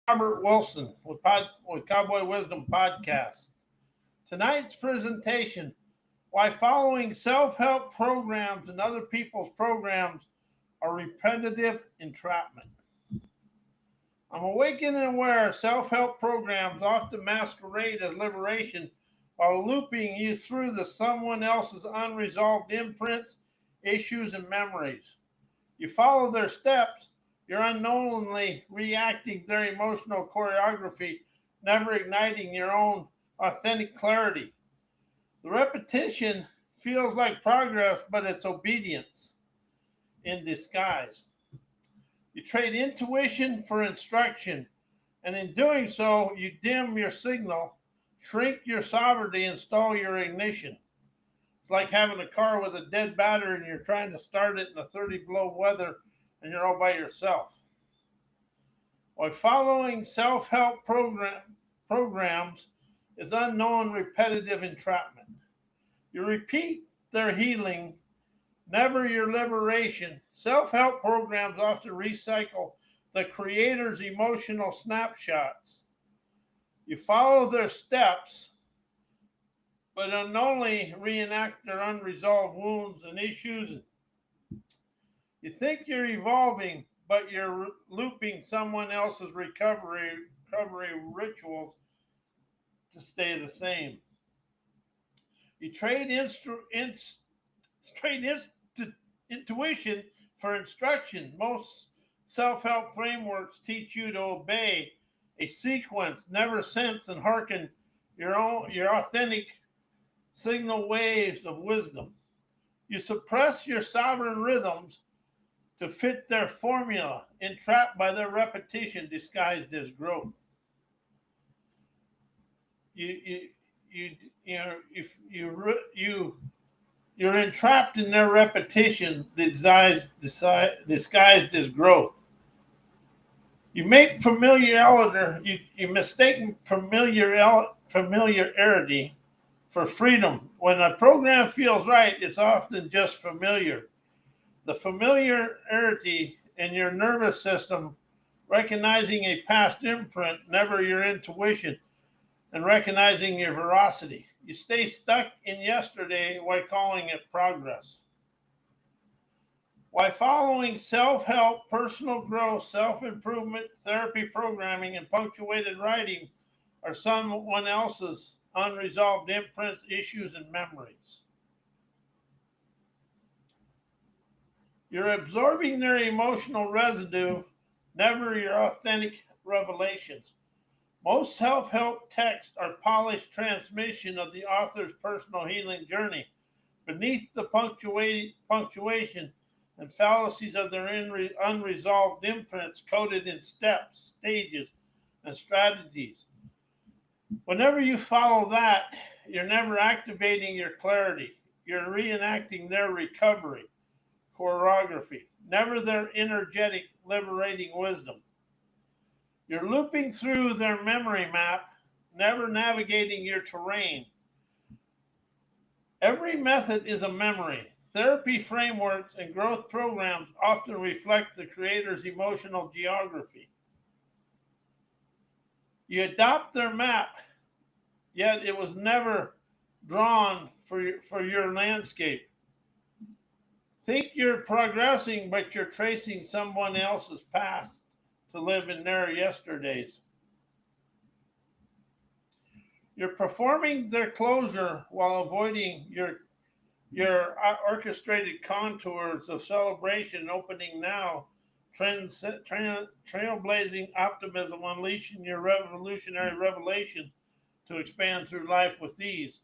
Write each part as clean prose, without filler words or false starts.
Robert Wilson with Cowboy Wisdom Podcast. Tonight's presentation: why following self-help programs and other people's programs are repetitive entrapment. I'm awakened and aware self-help programs often masquerade as liberation while looping you through the someone else's unresolved imprints, issues, and memories. You follow their steps, you're unknowingly reacting their emotional choreography, never igniting your own authentic clarity. The repetition feels like progress, but it's obedience in disguise. You trade intuition for instruction, and in doing so, you dim your signal, shrink your sovereignty, and stall your ignition. It's like having a car with a dead battery and you're trying to start it in a 30 below weather and you're all by yourself. While following self-help programs is unknown repetitive entrapment. You repeat their healing, never your liberation. Self-help programs often recycle the creator's emotional snapshots. You follow their steps, but unknowingly reenact their unresolved wounds and issues. You think you're evolving, but you're looping someone else's recovery rituals to stay the same. You trade intuition for instruction. Most self-help frameworks teach you to obey a sequence, never sense and hearken your authentic signal waves of wisdom. You suppress your sovereign rhythms to fit their formula, entrapped by their repetition disguised as growth. You you you know if you're entrapped in their repetition disguised as growth. You make you mistake familiarity for freedom. When a program feels right, it's often just familiar. The familiarity in your nervous system, recognizing a past imprint, never your intuition, and recognizing your veracity. You stay stuck in yesterday while calling it progress. While following self-help, personal growth, self-improvement, therapy programming, and punctuated writing are someone else's unresolved imprints, issues, and memories. You're absorbing their emotional residue, never your authentic revelations. Most self-help texts are polished transmission of the author's personal healing journey. Beneath the punctuation and fallacies of their unresolved imprints coded in steps, stages, and strategies. Whenever you follow that, you're never activating your clarity. You're reenacting their recovery, choreography, never their energetic, liberating wisdom. You're looping through their memory map, never navigating your terrain. Every method is a memory. Therapy frameworks and growth programs often reflect the creator's emotional geography. You adopt their map, yet it was never drawn for your landscape. Think you're progressing, but you're tracing someone else's past to live in their yesterdays. You're performing their closure while avoiding your orchestrated contours of celebration opening now, trailblazing optimism, unleashing your revolutionary revelation to expand through life with ease.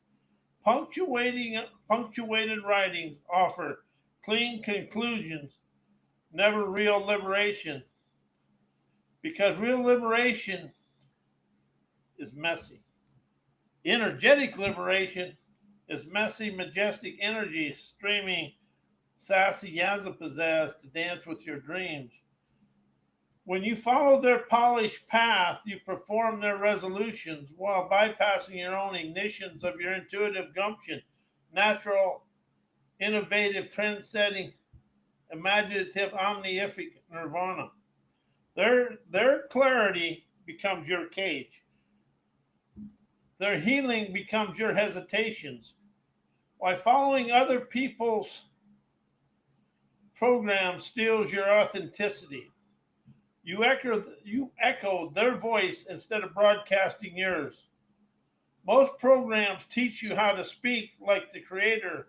Punctuated writings offer clean conclusions, never real liberation, because real liberation is messy. Energetic liberation is messy, majestic energy streaming sassy Yazza pizzazz to dance with your dreams. When you follow their polished path, you perform their resolutions while bypassing your own ignitions of your intuitive gumption, natural, innovative, trend-setting, imaginative, omnific nirvana. Their clarity becomes your cage. Their healing becomes your hesitations. While following other people's program steals your authenticity. You echo their voice instead of broadcasting yours. Most programs teach you how to speak like the creator,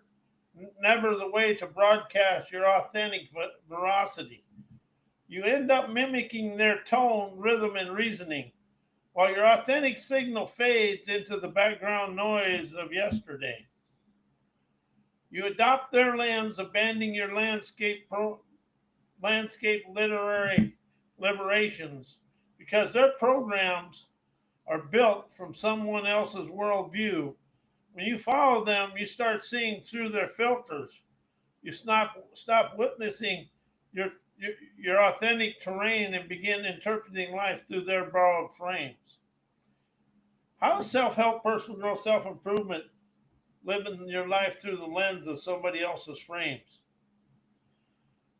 never the way to broadcast your authentic veracity. You end up mimicking their tone, rhythm, and reasoning, while your authentic signal fades into the background noise of yesterday. You adopt their lens, abandoning your landscape literary liberations, because their programs are built from someone else's worldview. When you follow them, you start seeing through their filters. You stop witnessing your, your authentic terrain and begin interpreting life through their borrowed frames. How is self help, personal growth, self improvement living your life through the lens of somebody else's frames?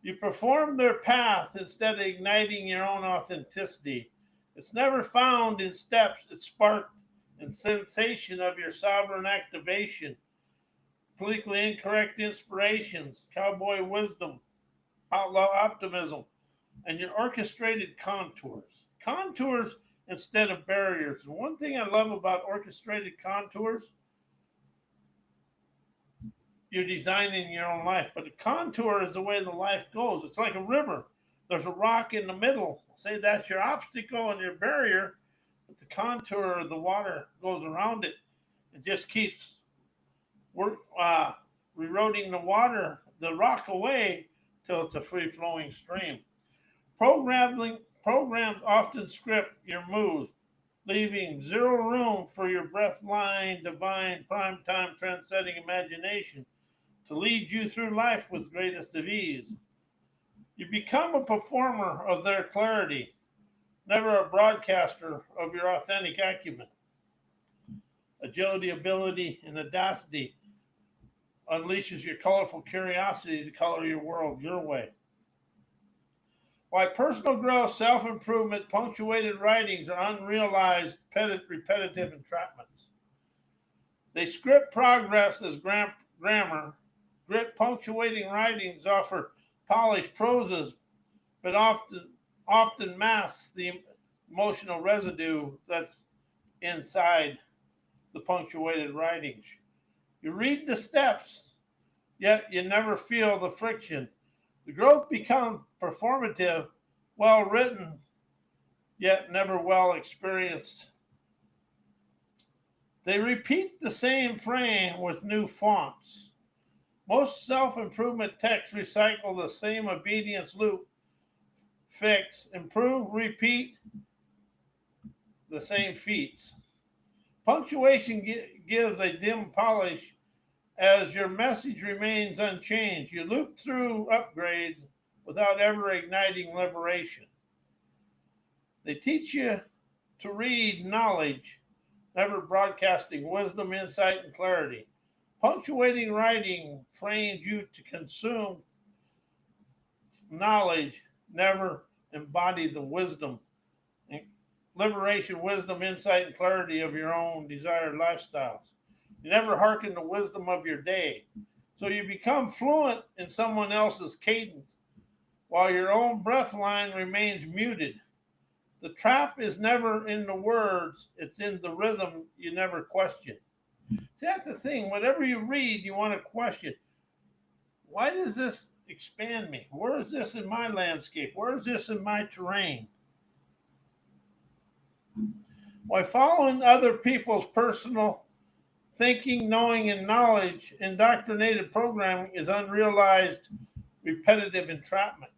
You perform their path instead of igniting your own authenticity. It's never found in steps, it's sparked in sensation of your sovereign activation, politically incorrect inspirations, cowboy wisdom, outlaw optimism, and your orchestrated contours. Contours instead of barriers. And one thing I love about orchestrated contours, you're designing your own life, but a contour is the way the life goes. It's like a river. There's a rock in the middle. Say that's your obstacle and your barrier, but the contour of the water goes around it and just keeps eroding the rock away till it's a free flowing stream. Programs often script your moves, leaving zero room for your breath line, divine, prime time, trend setting imagination to lead you through life with greatest of ease. You become a performer of their clarity, never a broadcaster of your authentic acumen. Agility, ability, and audacity unleashes your colorful curiosity to color your world your way. Why personal growth, self improvement, punctuated writings are unrealized, repetitive entrapments. They script progress as grammar. Grit punctuating writings offer polished proses, but often mask the emotional residue that's inside the punctuated writings. You read the steps, yet you never feel the friction. The growth becomes performative, well written, yet never well experienced. They repeat the same frame with new fonts. Most self improvement texts recycle the same obedience loop, fix, improve, repeat the same feats. Punctuation gives a dim polish as your message remains unchanged. You loop through upgrades without ever igniting liberation. They teach you to read knowledge, never broadcasting wisdom, insight, and clarity. Punctuating writing trains you to consume knowledge, never embody the wisdom, liberation, wisdom, insight, and clarity of your own desired lifestyles. You never hearken the wisdom of your day. So you become fluent in someone else's cadence while your own breath line remains muted. The trap is never in the words, it's in the rhythm you never question. See, that's the thing. Whatever you read, you want to question. Why does this expand me? Where is this in my landscape? Where is this in my terrain? Why following other people's personal thinking, knowing, and knowledge, indoctrinated programming is unrealized, repetitive entrapment.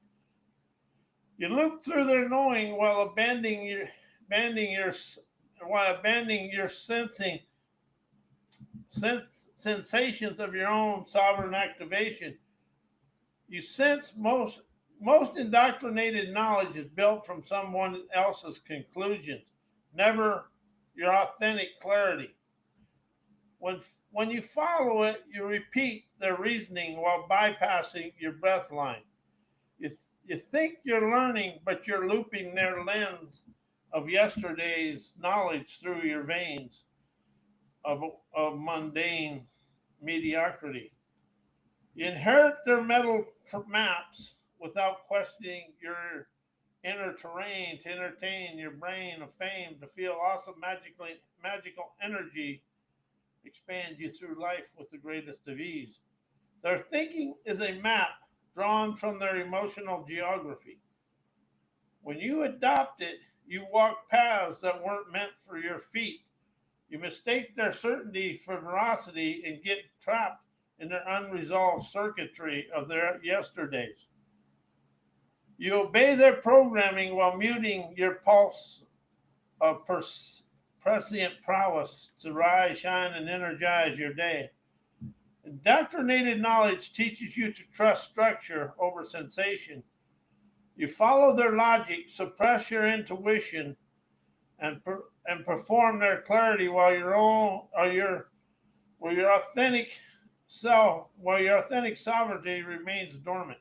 You loop through their knowing while abandoning your sensations of your own sovereign activation. You sense most indoctrinated knowledge is built from someone else's conclusions, never your authentic clarity. When you follow it, you repeat their reasoning while bypassing your breath line. You, you think you're learning, but you're looping their lens of yesterday's knowledge through your veins of mundane mediocrity. You inherit their mental maps without questioning your inner terrain to entertain your brain of fame, to feel awesome magical energy expand you through life with the greatest of ease. Their thinking is a map drawn from their emotional geography. When you adopt it, you walk paths that weren't meant for your feet. You mistake their certainty for veracity and get trapped in their unresolved circuitry of their yesterdays. You obey their programming while muting your pulse of prescient prowess to rise, shine, and energize your day. Indoctrinated knowledge teaches you to trust structure over sensation. You follow their logic, suppress your intuition, and perform their clarity while your authentic sovereignty remains dormant.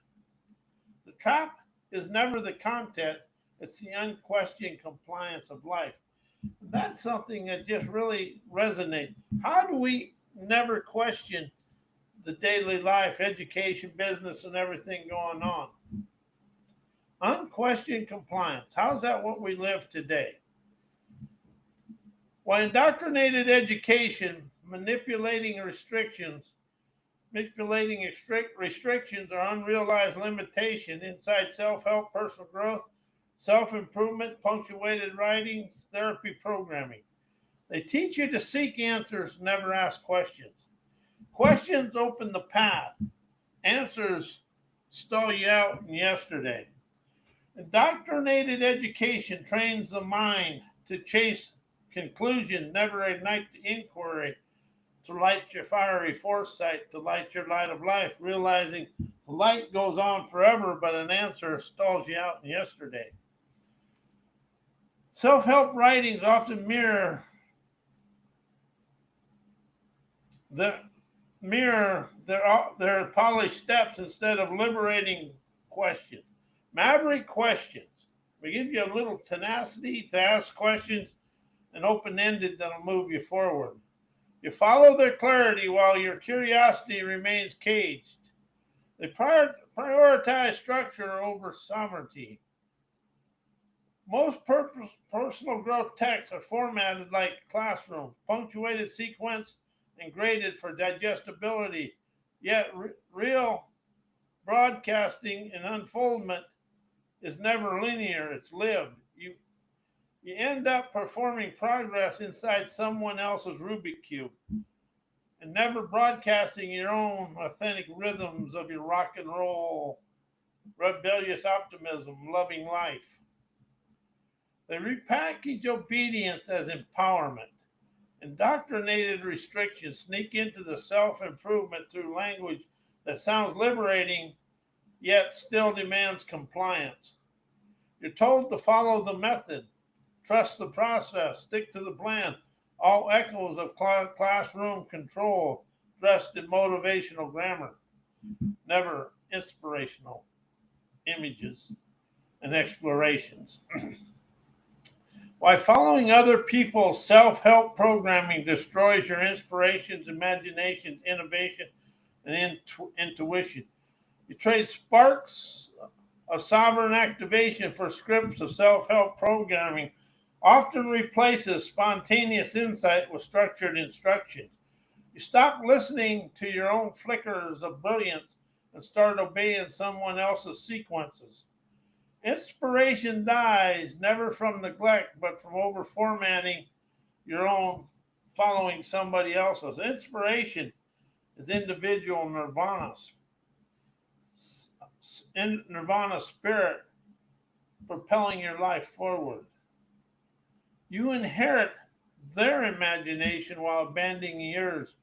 The trap is never the content; it's the unquestioned compliance of life. That's something that just really resonates. How do we never question the daily life, education, business, and everything going on? Unquestioned compliance. How's that what we live today? While indoctrinated education, manipulating restrictions or unrealized limitation inside self-help, personal growth, self-improvement, punctuated writings, therapy programming. They teach you to seek answers, never ask questions. Questions open the path. Answers stall you out in yesterday. Indoctrinated education trains the mind to chase conclusion, never ignite the inquiry, to light your fiery foresight, to light your light of life, realizing the light goes on forever, but an answer stalls you out in yesterday. Self-help writings often mirror their polished steps instead of liberating questions. Maverick questions. We give you a little tenacity to ask questions and open-ended that'll move you forward. You follow their clarity while your curiosity remains caged. They prioritize structure over sovereignty. Most personal growth texts are formatted like classrooms, punctuated, sequenced, and graded for digestibility. Yet real broadcasting and unfoldment is never linear, it's lived. You end up performing progress inside someone else's Rubik's Cube and never broadcasting your own authentic rhythms of your rock and roll, rebellious optimism, loving life. They repackage obedience as empowerment. Indoctrinated restrictions sneak into the self-improvement through language that sounds liberating, yet still demands compliance. You're told to follow the method, trust the process, stick to the plan, all echoes of classroom control dressed in motivational grammar, never inspirational images and explorations. Why following other people's self-help programming destroys your inspirations, imaginations, innovation, and intuition. You trade sparks of sovereign activation for scripts of self-help programming, often replaces spontaneous insight with structured instructions. You stop listening to your own flickers of brilliance and start obeying someone else's sequences. Inspiration dies never from neglect, but from over formatting your own, following somebody else's. Inspiration is individual nirvana spirit propelling your life forward. You inherit their imagination while abandoning yours.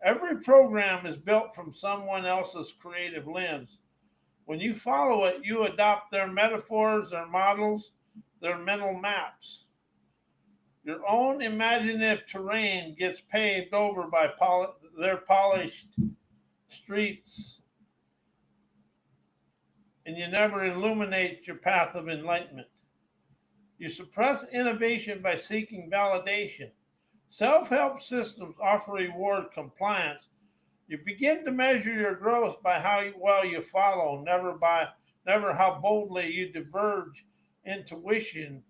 Every program is built from someone else's creative lens. When you follow it, you adopt their metaphors, their models, their mental maps. Your own imaginative terrain gets paved over by their polished streets, and you never illuminate your path of enlightenment. You suppress innovation by seeking validation. Self-help systems offer reward compliance. You begin to measure your growth by how well you follow, never how boldly you diverge. Intuition,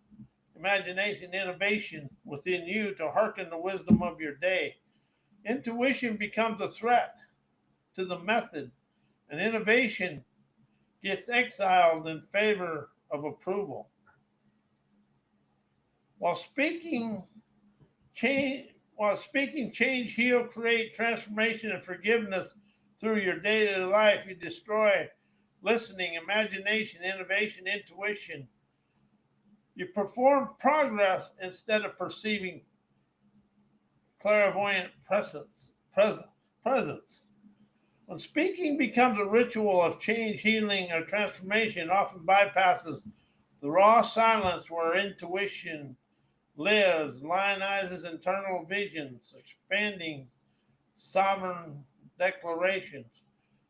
imagination, innovation within you to hearken the wisdom of your day. Intuition becomes a threat to the method, and innovation gets exiled in favor of approval. While speaking change, heal, create transformation and forgiveness through your daily life, you destroy listening, imagination, innovation, intuition. You perform progress instead of perceiving clairvoyant presence. When speaking becomes a ritual of change, healing, or transformation, it often bypasses the raw silence where intuition lives, lionizes internal visions, expanding sovereign declarations.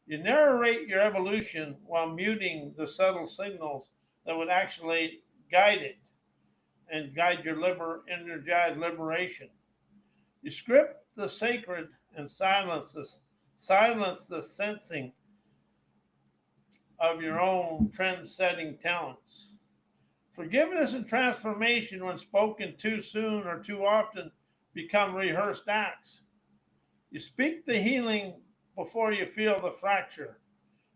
You narrate your evolution while muting the subtle signals that would actually guide it and guide your energized liberation. You script the sacred and silence the sensing of your own trend-setting talents. Forgiveness and transformation, when spoken too soon or too often, become rehearsed acts. You speak the healing before you feel the fracture.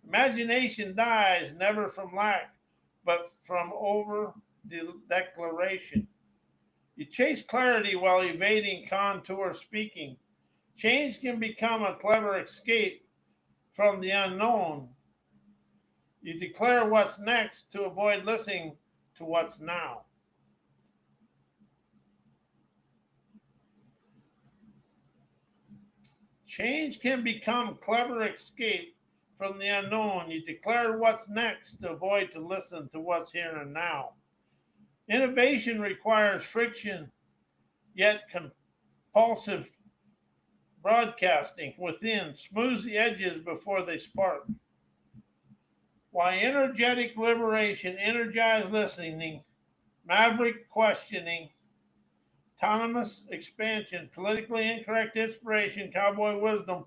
Imagination dies never from lack, but from over declaration. You chase clarity while evading contour speaking. Change can become a clever escape from the unknown. You declare what's next to avoid listening to what's now. Change can become clever escape from the unknown. You declare what's next to avoid to listen to what's here and now. Innovation requires friction, yet compulsive broadcasting within. Smooths the edges before they spark. Why energetic liberation, energized listening, maverick questioning, autonomous expansion, politically incorrect inspiration, cowboy wisdom,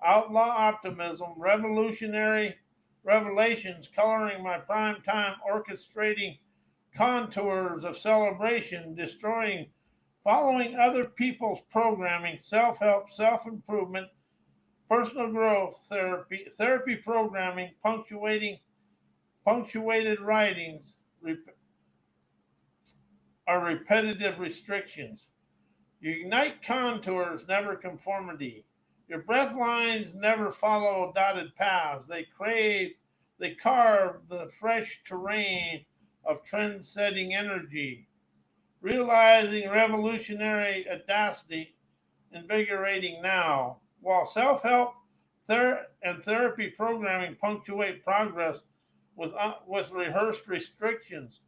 outlaw optimism, revolutionary revelations, coloring my prime time, orchestrating contours of celebration, destroying, following other people's programming, self help, self improvement, personal growth, therapy programming, punctuated writings, are repetitive restrictions. You ignite contours, never conformity. Your breath lines never follow dotted paths. They carve the fresh terrain of trend setting energy, realizing revolutionary audacity, invigorating now. While self help and therapy programming punctuate progress with rehearsed restrictions,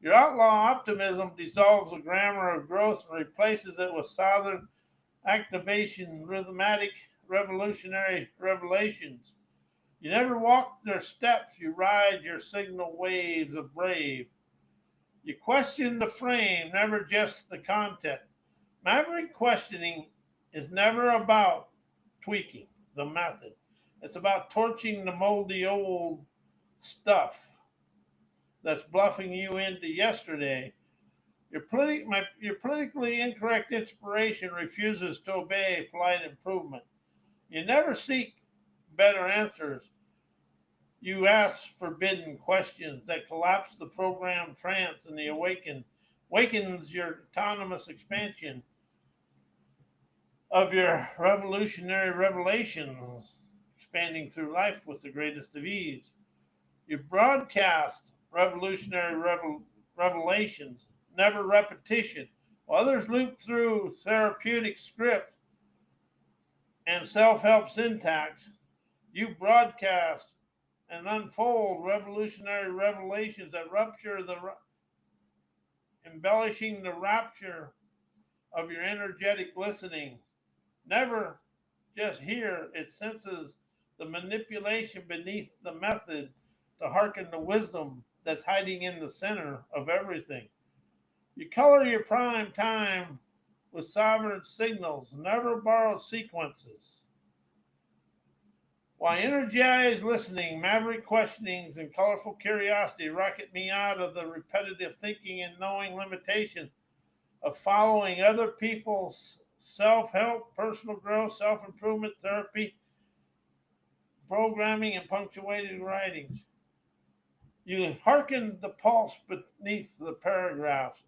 your outlaw optimism dissolves the grammar of growth and replaces it with southern activation, rhythmatic, revolutionary revelations. You never walk their steps, you ride your signal waves of brave. You question the frame, never just the content. Maverick questioning is never about tweaking the method. It's about torching the moldy old stuff that's bluffing you into yesterday. Your politically incorrect inspiration refuses to obey polite improvement. You never seek better answers. You ask forbidden questions that collapse the program trance and awakens your autonomous expansion of your revolutionary revelations, expanding through life with the greatest of ease. You broadcast revelations, never repetition. While others loop through therapeutic script and self help syntax, you broadcast and unfold revolutionary revelations that embellishing the rapture of your energetic listening. Never just hear, it senses the manipulation beneath the method to hearken to wisdom that's hiding in the center of everything. You color your prime time with sovereign signals, never borrowed sequences. While energized listening, maverick questionings, and colorful curiosity rocket me out of the repetitive thinking and knowing limitations of following other people's self help, personal growth, self improvement therapy, programming, and punctuated writings. You can hearken the pulse beneath the paragraphs.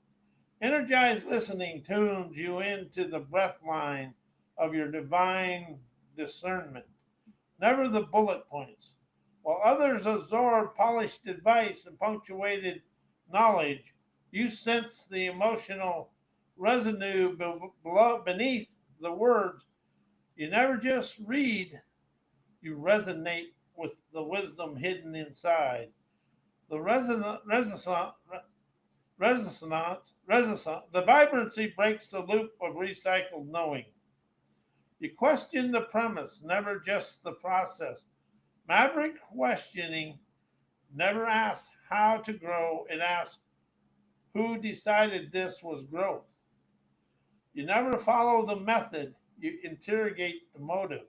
Energized listening tunes you into the breath line of your divine discernment, never the bullet points. While others absorb polished advice and punctuated knowledge, you sense the emotional residue beneath the words. You never just read, you resonate with the wisdom hidden inside. The the vibrancy breaks the loop of recycled knowing. You question the premise, never just the process. Maverick questioning never asks how to grow, it asks who decided this was growth. You never follow the method, you interrogate the motive.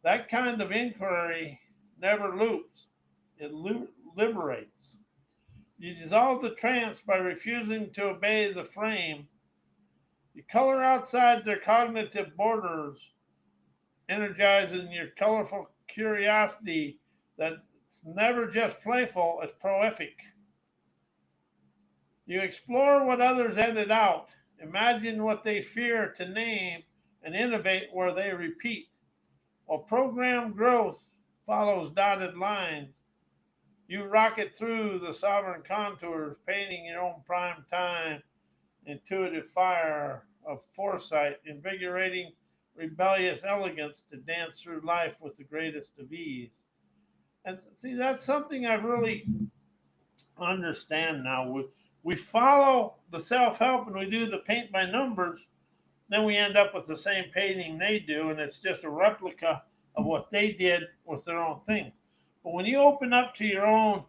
That kind of inquiry never loops, it liberates. You dissolve the trance by refusing to obey the frame. You color outside their cognitive borders, energizing your colorful curiosity that's never just playful, it's prolific. You explore what others ended out, imagine what they fear to name, and innovate where they repeat. While programmed growth follows dotted lines, you rocket through the sovereign contours, painting your own prime time, intuitive fire of foresight, invigorating rebellious elegance to dance through life with the greatest of ease. And see, that's something I really understand now. We follow the self help and we do the paint by numbers, then we end up with the same painting they do, and it's just a replica of what they did with their own thing. But when you open up to your own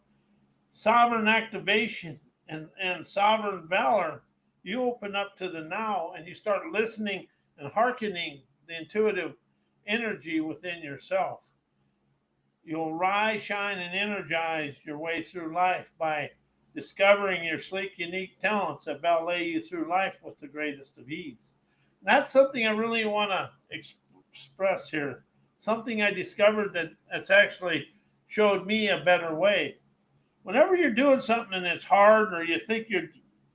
sovereign activation and sovereign valor, you open up to the now and you start listening and hearkening the intuitive energy within yourself. You'll rise, shine, and energize your way through life by discovering your sleek, unique talents that ballet you through life with the greatest of ease. That's something I really want to express here. Something I discovered that's actually showed me a better way. Whenever you're doing something and it's hard or you think you're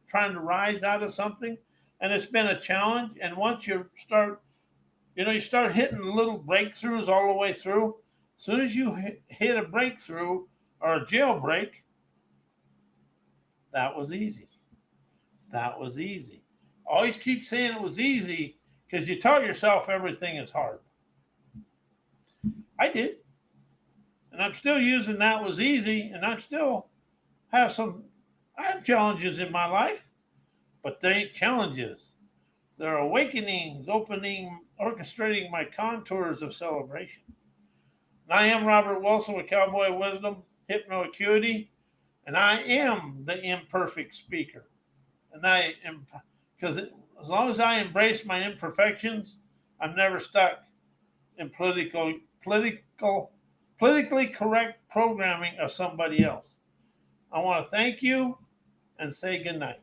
trying to rise out of something and it's been a challenge, and once you start hitting little breakthroughs all the way through. As soon as you hit a breakthrough or a jailbreak, that was easy. That was easy. Always keep saying it was easy because you taught yourself everything is hard. I did. And I'm still using that was easy, and I have challenges in my life, but they ain't challenges. They're awakenings, orchestrating my contours of celebration. And I am Robert Wilson with Cowboy Wisdom, Hypno Acuity, and I am the imperfect speaker. And I am, because as long as I embrace my imperfections, I'm never stuck in politically correct programming of somebody else. I want to thank you and say good night.